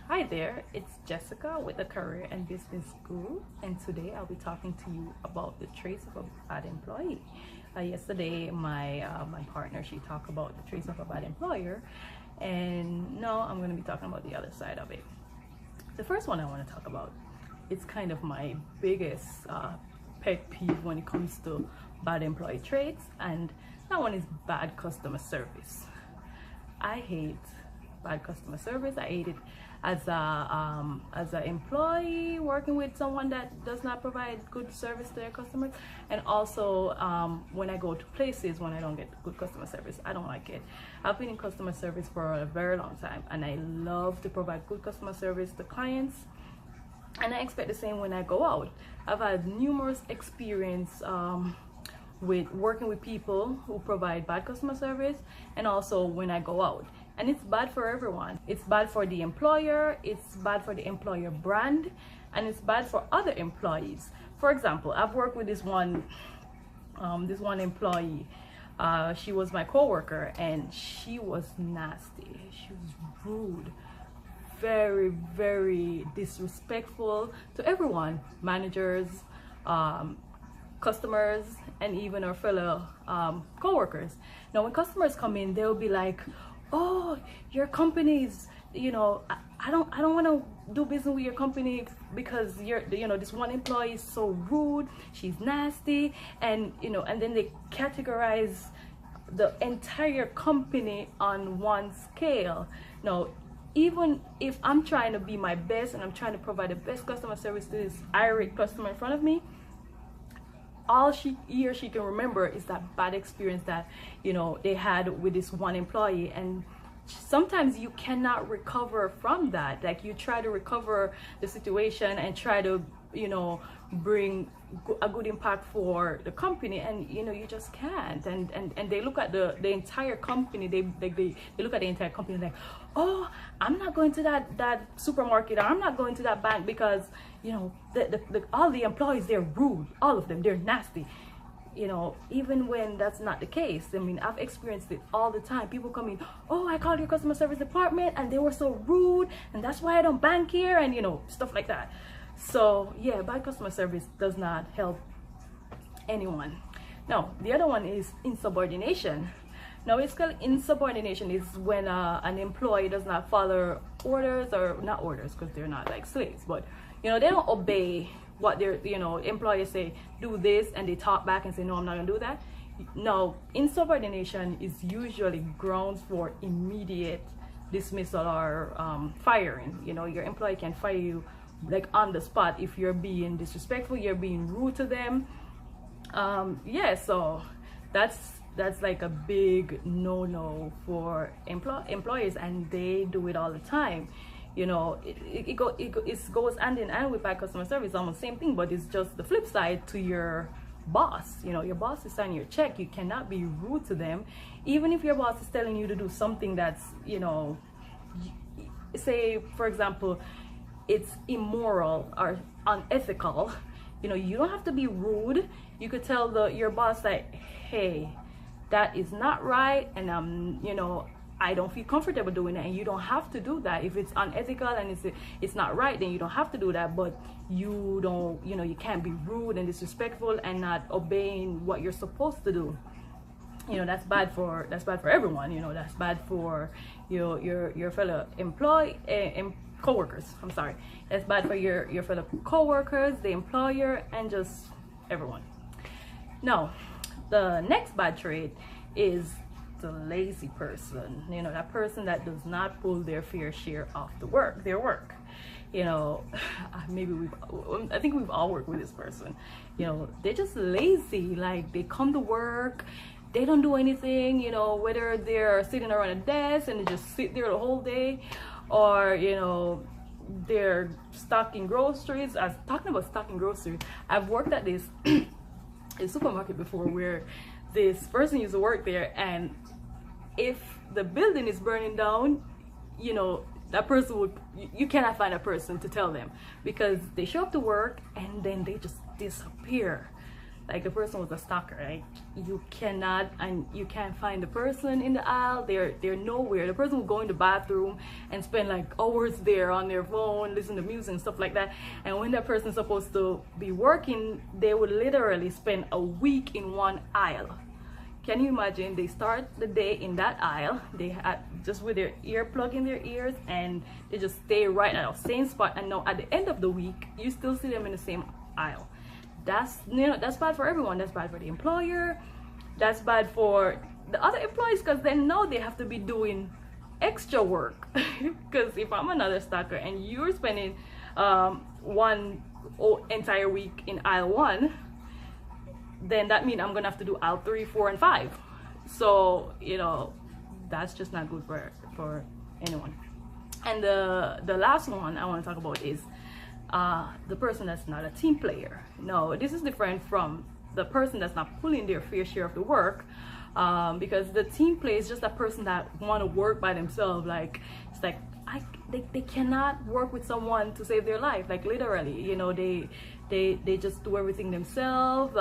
Hi there, it's Jessica with the Career and Business Guru, and today I'll be talking to you about the traits of a bad employee. Yesterday, my partner, she talked about the traits of a bad employer, and now I'm going to be talking about the other side of it. The first one I want to talk about, it's kind of my biggest pet peeve when it comes to bad employee traits, and that one is bad customer service. I hate bad customer service. I hate it as an employee working with someone that does not provide good service to their customers, and also when I go to places when I don't get good customer service, I don't like it. I've been in customer service for a very long time, and I love to provide good customer service to clients, and I expect the same when I go out. I've had numerous experience with working with people who provide bad customer service, and also when I go out. And it's bad for everyone. It's bad for the employer, it's bad for the employer brand, and it's bad for other employees. For example, I've worked with this one employee. She was my coworker, and she was nasty. She was rude, very, very disrespectful to everyone, managers, customers, and even our fellow co-workers. Now when customers come in, they'll be like, oh, your company's, I don't want to do business with your company because this one employee is so rude, she's nasty, and and then they categorize the entire company on one scale. Now, even if I'm trying to be my best and I'm trying to provide the best customer service to this irate customer in front of me, all he or she can remember is that bad experience that they had with this one employee. And sometimes you cannot recover from that. Like, you try to recover the situation and try to bring a good impact for the company, and you just can't. And they look at the entire company. They look at the entire company like, oh, I'm not going to that supermarket, or I'm not going to that bank because all the employees, they're rude, all of them, they're nasty. Even when that's not the case. I mean, I've experienced it all the time. People come in, oh, I called your customer service department and they were so rude, and that's why I don't bank here, and stuff like that. So yeah, bad customer service does not help anyone. Now, the other one is insubordination. Now, it's called insubordination is when an employee does not follow orders, or not orders because they're not like slaves, but they don't obey what their employers say, do this, and they talk back and say, no, I'm not gonna do that. No, insubordination is usually grounds for immediate dismissal or firing. Your employee can fire you like on the spot if you're being disrespectful, you're being rude to them. Yeah, so that's like a big no-no for employers, and they do it all the time. It goes hand in hand with bad customer service, almost same thing, but it's just the flip side to your boss. Your boss is signing your check. You cannot be rude to them, even if your boss is telling you to do something that's say, for example, it's immoral or unethical. You don't have to be rude. You could tell your boss like, hey, that is not right, and I don't feel comfortable doing that, and you don't have to do that. If it's unethical and it's not right, then you don't have to do that. But you can't be rude and disrespectful and not obeying what you're supposed to do. That's bad for everyone. That's bad for your fellow co-workers. I'm sorry. That's bad for your fellow co-workers, the employer, and just everyone. Now, the next bad trait is the lazy person. That person that does not pull their fair share of their work. I think we've all worked with this person. They're just lazy. Like, they come to work, they don't do anything, whether they're sitting around a desk and they just sit there the whole day, or they're stocking groceries. Talking about stocking groceries, I've worked at this a supermarket before where this person used to work there, and if the building is burning down, that person you cannot find a person to tell them, because they show up to work and then they just disappear. like the person was a stalker, right? You cannot, and you can't find the person in the aisle. They're nowhere. The person will go in the bathroom and spend like hours there on their phone, listen to music and stuff like that. And when that person's supposed to be working, they would literally spend a week in one aisle. Can you imagine? They start the day in that aisle, they had just with their earplug in their ears, and they just stay right at the same spot. And now at the end of the week, you still see them in the same aisle. That's, you know, that's bad for everyone. That's bad for the employer. That's bad for the other employees, because then now they have to be doing extra work. Because if I'm another stalker and you're spending one entire week in aisle 1, then that means I'm gonna have to do aisle 3, 4, and 5. So, you know, that's just not good for anyone. And the last one I want to talk about is the person that's not a team player. No, this is different from the person that's not pulling their fair share of the work, because the team player is just a person that want to work by themselves. Like, it's like they cannot work with someone to save their life, like literally, you know, they just do everything themselves.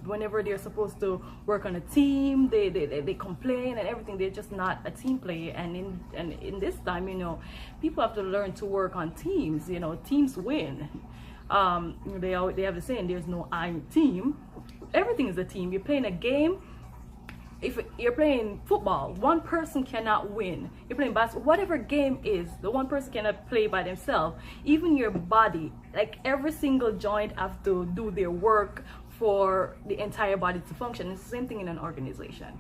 Whenever they're supposed to work on a team, they complain and everything. They're just not a team player. And in this time, you know, people have to learn to work on teams. You know, teams win. They have the saying, there's no I in team. Everything is a team. You're playing a game. If you're playing football, one person cannot win. You're playing basketball, whatever game is, the one person cannot play by themselves. Even your body, like every single joint have to do their work for the entire body to function. It's the same thing in an organization.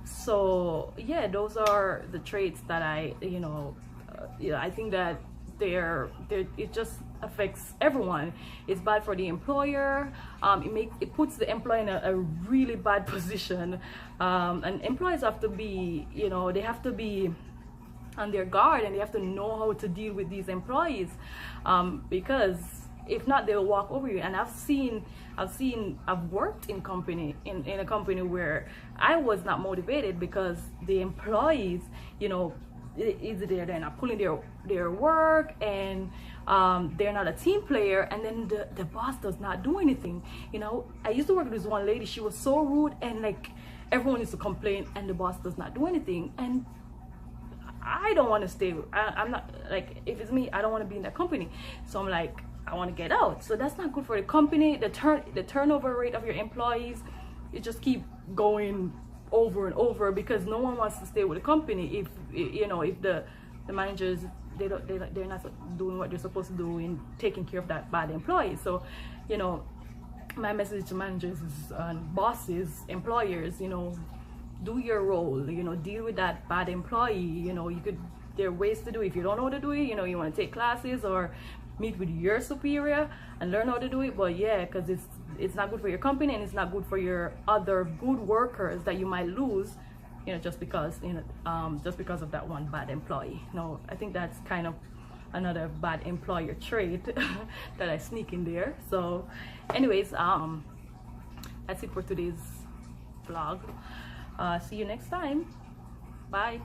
So yeah, those are the traits that I think that it just affects everyone. It's bad for the employer. It puts the employer in a really bad position, and employees have to be, you know, they have to be on their guard, and they have to know how to deal with these employees, because if not, they'll walk over you. And I've worked in a company where I was not motivated because the employees, you know, either they're not pulling their work, and they're not a team player, and then the boss does not do anything. You know, I used to work with this one lady. She was so rude, and like everyone used to complain, and the boss does not do anything. And I don't want to stay. I'm not, like, if it's me, I don't want to be in that company. So I'm like, I want to get out. So that's not good for the company. The turnover rate of your employees, it just keep going over and over, because no one wants to stay with the company if, you know, if the managers, they're not doing what they're supposed to do in taking care of that bad employee. So, you know, my message to managers is, bosses, employers, you know, do your role, you know, deal with that bad employee. You know, there are ways to do it. If you don't know how to do it, you know, you want to take classes or meet with your superior and learn how to do it. But yeah, because it's not good for your company, and it's not good for your other good workers that you might lose, you know, just because, you know, just because of that one bad employee. No, I think that's kind of another bad employer trait that I sneak in there. So anyways, that's it for today's vlog. See you next time. Bye.